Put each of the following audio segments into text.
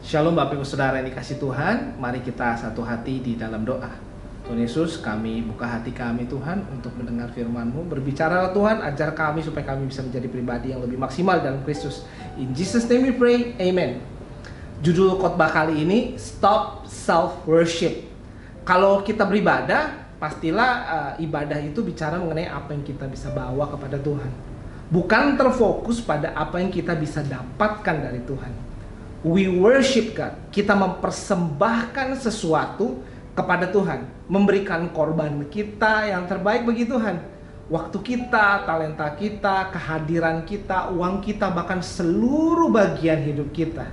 Shalom Bapak Ibu Saudara yang dikasih Tuhan. Mari kita satu hati di dalam doa. Tuhan Yesus, kami buka hati kami Tuhan untuk mendengar firman-Mu. Berbicaralah Tuhan, ajar kami supaya kami bisa menjadi pribadi yang lebih maksimal dalam Kristus. In Jesus name we pray, amen. Judul khotbah kali ini, Stop Self-Worship. Kalau kita beribadah, pastilah ibadah itu bicara mengenai apa yang kita bisa bawa kepada Tuhan. Bukan terfokus pada apa yang kita bisa dapatkan dari Tuhan. We worship God. Kita mempersembahkan sesuatu kepada Tuhan, memberikan korban kita yang terbaik bagi Tuhan. Waktu kita, talenta kita, kehadiran kita, uang kita, bahkan seluruh bagian hidup kita.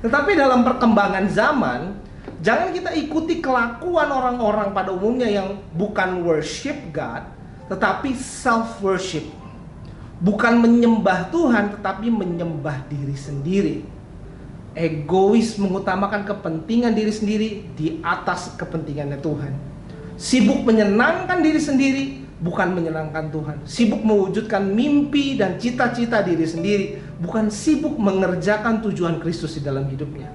Tetapi dalam perkembangan zaman, jangan kita ikuti kelakuan orang-orang pada umumnya yang bukan worship God, tetapi self-worship. Bukan menyembah Tuhan, tetapi menyembah diri sendiri. Egois, mengutamakan kepentingan diri sendiri di atas kepentingannya Tuhan. Sibuk menyenangkan diri sendiri, bukan menyenangkan Tuhan. Sibuk mewujudkan mimpi dan cita-cita diri sendiri, bukan sibuk mengerjakan tujuan Kristus di dalam hidupnya.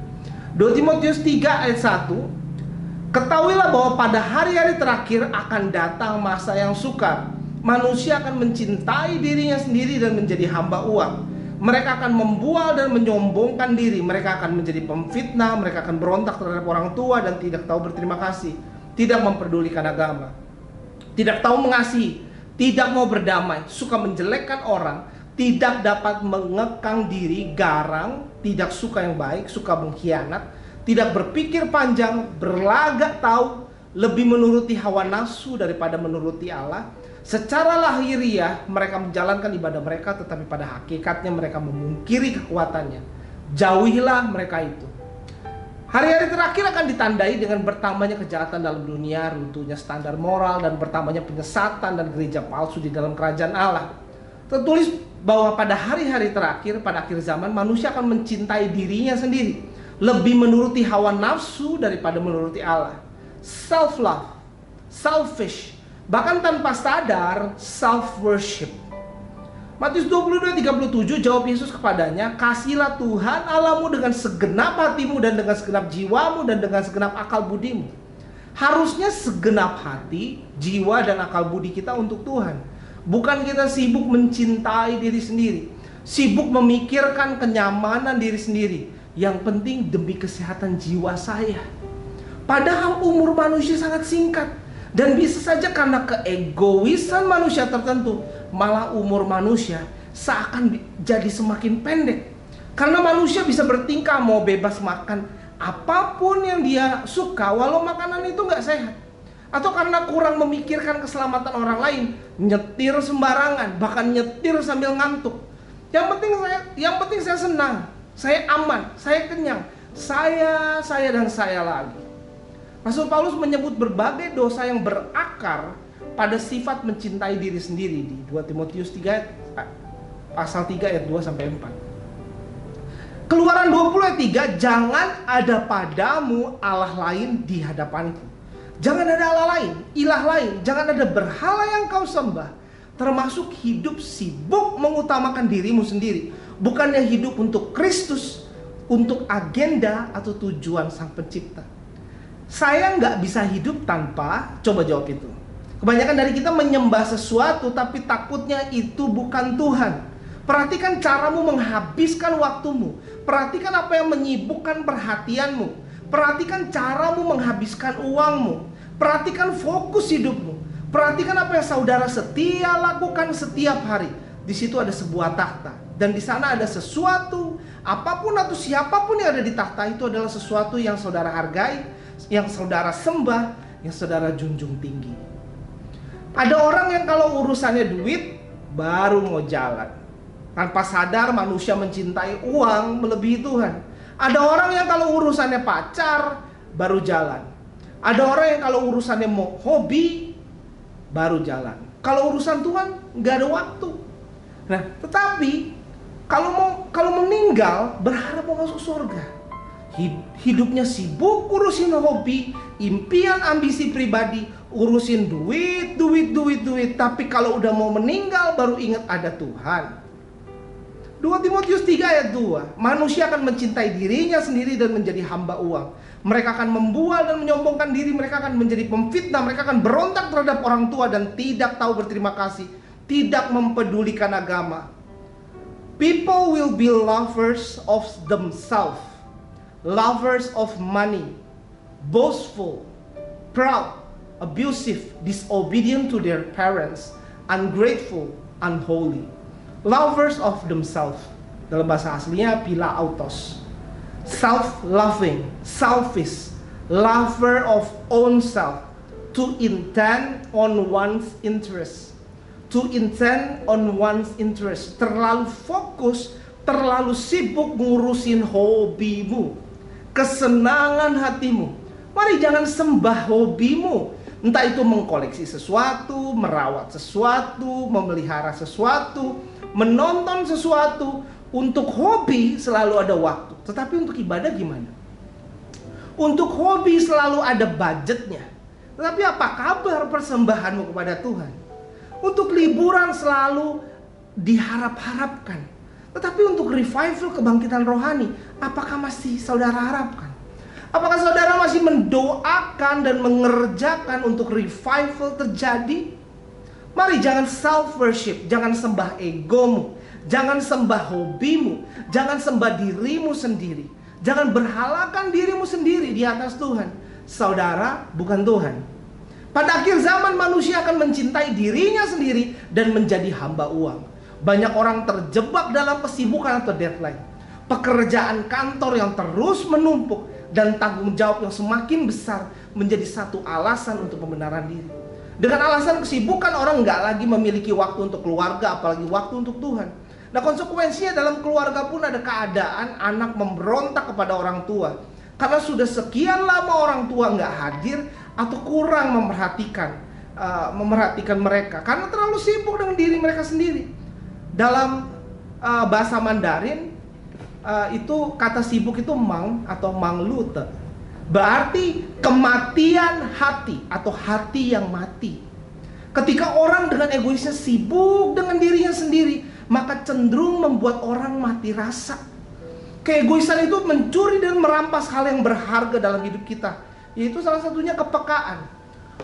2 Timotius 3 ayat 1, ketahuilah bahwa pada hari-hari terakhir akan datang masa yang sukar. Manusia akan mencintai dirinya sendiri dan menjadi hamba uang. Mereka akan membual dan menyombongkan diri. Mereka akan menjadi pemfitnah. Mereka akan berontak terhadap orang tua dan tidak tahu berterima kasih. Tidak memperdulikan agama. Tidak tahu mengasihi. Tidak mau berdamai. Suka menjelekkan orang. Tidak dapat mengekang diri. Garang. Tidak suka yang baik. Suka mengkhianat. Tidak berpikir panjang. Berlagak tahu. Lebih menuruti hawa nafsu daripada menuruti Allah. Secara lahiriah mereka menjalankan ibadah mereka, tetapi pada hakikatnya mereka memungkiri kekuatannya. Jauhilah mereka itu. Hari-hari terakhir akan ditandai dengan bertambahnya kejahatan dalam dunia, runtuhnya standar moral, dan bertambahnya penyesatan dan gereja palsu di dalam kerajaan Allah. Tertulis bahwa pada hari-hari terakhir, pada akhir zaman, manusia akan mencintai dirinya sendiri, lebih menuruti hawa nafsu daripada menuruti Allah. Self-love, selfish, bahkan tanpa sadar self-worship. Matius 22:37 jawab Yesus kepadanya, kasihilah Tuhan Allahmu dengan segenap hatimu dan dengan segenap jiwamu dan dengan segenap akal budimu. Harusnya segenap hati, jiwa dan akal budi kita untuk Tuhan. Bukan kita sibuk mencintai diri sendiri, sibuk memikirkan kenyamanan diri sendiri. Yang penting demi kesehatan jiwa saya. Padahal umur manusia sangat singkat. Dan bisa saja karena keegoisan manusia tertentu, malah umur manusia seakan jadi semakin pendek. Karena manusia bisa bertingkah mau bebas makan apapun yang dia suka, walau makanan itu gak sehat. Atau karena kurang memikirkan keselamatan orang lain, nyetir sembarangan, bahkan nyetir sambil ngantuk. Yang penting saya senang, saya aman, saya kenyang, saya dan saya lagi. Rasul Paulus menyebut berbagai dosa yang berakar pada sifat mencintai diri sendiri di 2 Timotius 3 pasal 3 ayat 2 sampai 4. Keluaran 20 ayat 3, jangan ada padamu Allah lain di hadapanku. Jangan ada Allah lain, ilah lain, jangan ada berhala yang kau sembah. Termasuk hidup sibuk mengutamakan dirimu sendiri, bukannya hidup untuk Kristus, untuk agenda atau tujuan Sang Pencipta. Saya nggak bisa hidup tanpa, coba jawab itu. Kebanyakan dari kita menyembah sesuatu tapi takutnya itu bukan Tuhan. Perhatikan caramu menghabiskan waktumu. Perhatikan apa yang menyibukkan perhatianmu. Perhatikan caramu menghabiskan uangmu. Perhatikan fokus hidupmu. Perhatikan apa yang saudara setia lakukan setiap hari. Di situ ada sebuah takhta. Dan di sana ada sesuatu, apapun atau siapapun yang ada di takhta itu adalah sesuatu yang saudara hargai, yang saudara sembah, yang saudara junjung tinggi. Ada orang yang kalau urusannya duit baru mau jalan. Tanpa sadar manusia mencintai uang melebihi Tuhan. Ada orang yang kalau urusannya pacar baru jalan. Ada orang yang kalau urusannya mau hobi baru jalan. Kalau urusan Tuhan nggak ada waktu. Nah, tetapi kalau meninggal berharap mau masuk surga. Hidupnya sibuk urusin hobi, impian, ambisi pribadi, urusin duit. Tapi kalau udah mau meninggal baru ingat ada Tuhan. 2 Timotius 3 ayat 2. Manusia akan mencintai dirinya sendiri dan menjadi hamba uang. Mereka akan membual dan menyombongkan diri. Mereka akan menjadi pemfitnah. Mereka akan berontak terhadap orang tua dan tidak tahu berterima kasih. Tidak mempedulikan agama. People will be lovers of themselves, lovers of money, boastful, proud, abusive, disobedient to their parents, ungrateful, unholy. Lovers of themselves. Dalam bahasa aslinya philautos. Self-loving, selfish, lover of own self, to intend on one's interest. To intend on one's interest. Terlalu fokus, terlalu sibuk ngurusin hobimu, kesenangan hatimu. Mari jangan sembah hobimu. Entah itu mengkoleksi sesuatu, merawat sesuatu, memelihara sesuatu, menonton sesuatu. Untuk hobi selalu ada waktu. Tetapi untuk ibadah gimana? Untuk hobi selalu ada budgetnya. Tetapi apa kabar persembahanmu kepada Tuhan? Untuk liburan selalu diharap-harapkan. Tetapi untuk revival kebangkitan rohani, apakah masih saudara harapkan? Apakah saudara masih mendoakan dan mengerjakan untuk revival terjadi? Mari jangan self-worship, jangan sembah egomu, jangan sembah hobimu, jangan sembah dirimu sendiri. Jangan berhalakan dirimu sendiri di atas Tuhan. Saudara bukan Tuhan. Pada akhir zaman manusia akan mencintai dirinya sendiri dan menjadi hamba uang. Banyak orang terjebak dalam kesibukan atau deadline. Pekerjaan kantor yang terus menumpuk dan tanggung jawab yang semakin besar menjadi satu alasan untuk pembenaran diri. Dengan alasan kesibukan orang nggak lagi memiliki waktu untuk keluarga, apalagi waktu untuk Tuhan. Nah konsekuensinya dalam keluarga pun ada keadaan anak memberontak kepada orang tua. Karena sudah sekian lama orang tua nggak hadir atau kurang memerhatikan mereka. Karena terlalu sibuk dengan diri mereka sendiri. Dalam bahasa Mandarin, itu kata sibuk itu mang atau manglute. Berarti kematian hati atau hati yang mati. Ketika orang dengan egoisnya sibuk dengan dirinya sendiri, maka cenderung membuat orang mati rasa. Keegoisan itu mencuri dan merampas hal yang berharga dalam hidup kita, yaitu salah satunya kepekaan.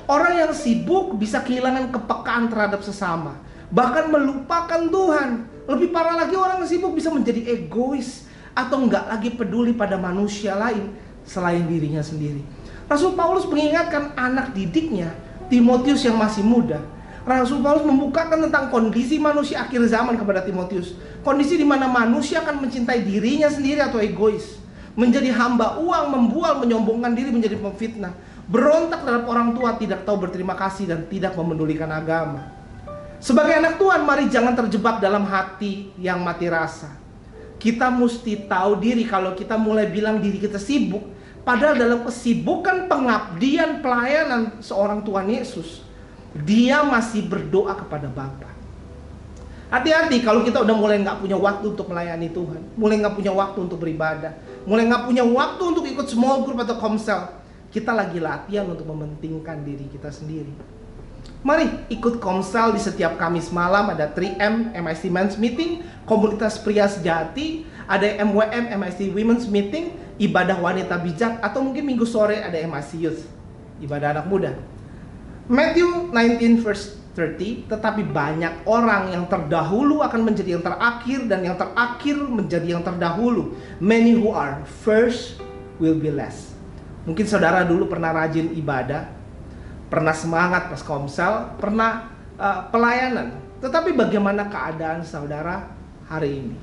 Orang yang sibuk bisa kehilangan kepekaan terhadap sesama, bahkan melupakan Tuhan. Lebih parah lagi, orang yang sibuk bisa menjadi egois atau enggak lagi peduli pada manusia lain selain dirinya sendiri. Rasul Paulus mengingatkan anak didiknya, Timotius yang masih muda. Rasul Paulus membukakan tentang kondisi manusia akhir zaman kepada Timotius. Kondisi di mana manusia akan mencintai dirinya sendiri atau egois, menjadi hamba uang, membual, menyombongkan diri, menjadi pemfitnah, berontak terhadap orang tua, tidak tahu berterima kasih dan tidak memedulikan agama. Sebagai anak Tuhan, mari jangan terjebak dalam hati yang mati rasa. Kita mesti tahu diri kalau kita mulai bilang diri kita sibuk, padahal dalam kesibukan pengabdian pelayanan seorang Tuhan Yesus, dia masih berdoa kepada Bapa. Hati-hati kalau kita udah mulai gak punya waktu untuk melayani Tuhan, mulai gak punya waktu untuk beribadah, mulai gak punya waktu untuk ikut small group atau komsel. Kita lagi latihan untuk mementingkan diri kita sendiri. Mari ikut komsel di setiap Kamis malam. Ada 3M MIC Men's Meeting, komunitas pria sejati, ada MWM MIC Women's Meeting, ibadah wanita bijak, atau mungkin minggu sore ada MIC Youth, ibadah anak muda. Matthew 19 verse 30, tetapi banyak orang yang terdahulu akan menjadi yang terakhir, dan yang terakhir menjadi yang terdahulu. Many who are first will be last. Mungkin saudara dulu pernah rajin ibadah, pernah semangat pas komsel, pernah pelayanan. Tetapi bagaimana keadaan saudara hari ini?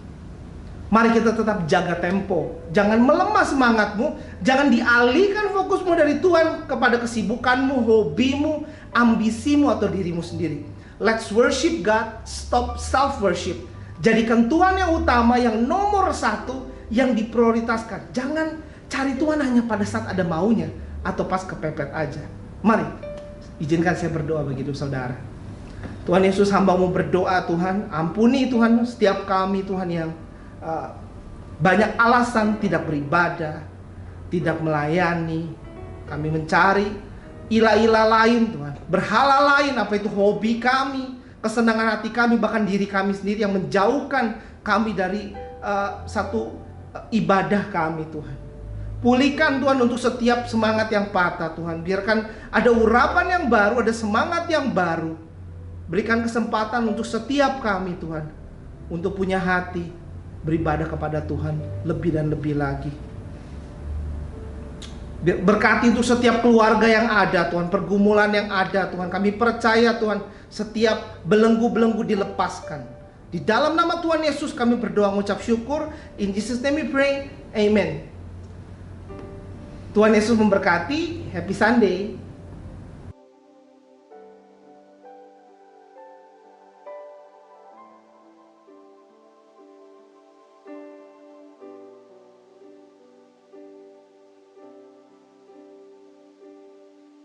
Mari kita tetap jaga tempo. Jangan melemah semangatmu. Jangan dialihkan fokusmu dari Tuhan kepada kesibukanmu, hobimu, ambisimu, atau dirimu sendiri. Let's worship God. Stop self-worship. Jadikan Tuhan yang utama, yang nomor satu, yang diprioritaskan. Jangan cari Tuhan hanya pada saat ada maunya atau pas kepepet aja. Mari, izinkan saya berdoa bagi hidup saudara. Tuhan Yesus, hamba-Mu berdoa, Tuhan, ampuni Tuhan setiap kami, Tuhan, yang banyak alasan tidak beribadah, tidak melayani. Kami mencari ilah-ilah lain, Tuhan, berhala lain, apa itu hobi kami, kesenangan hati kami, bahkan diri kami sendiri yang menjauhkan kami dari satu ibadah kami Tuhan. Pulihkan Tuhan untuk setiap semangat yang patah Tuhan. Biarkan ada urapan yang baru, ada semangat yang baru. Berikan kesempatan untuk setiap kami Tuhan, untuk punya hati beribadah kepada Tuhan lebih dan lebih lagi. Berkati untuk setiap keluarga yang ada Tuhan, pergumulan yang ada Tuhan. Kami percaya Tuhan, setiap belenggu-belenggu dilepaskan. Di dalam nama Tuhan Yesus kami berdoa mengucap syukur. In Jesus name we pray, amen. Tuhan Yesus memberkati. Happy Sunday.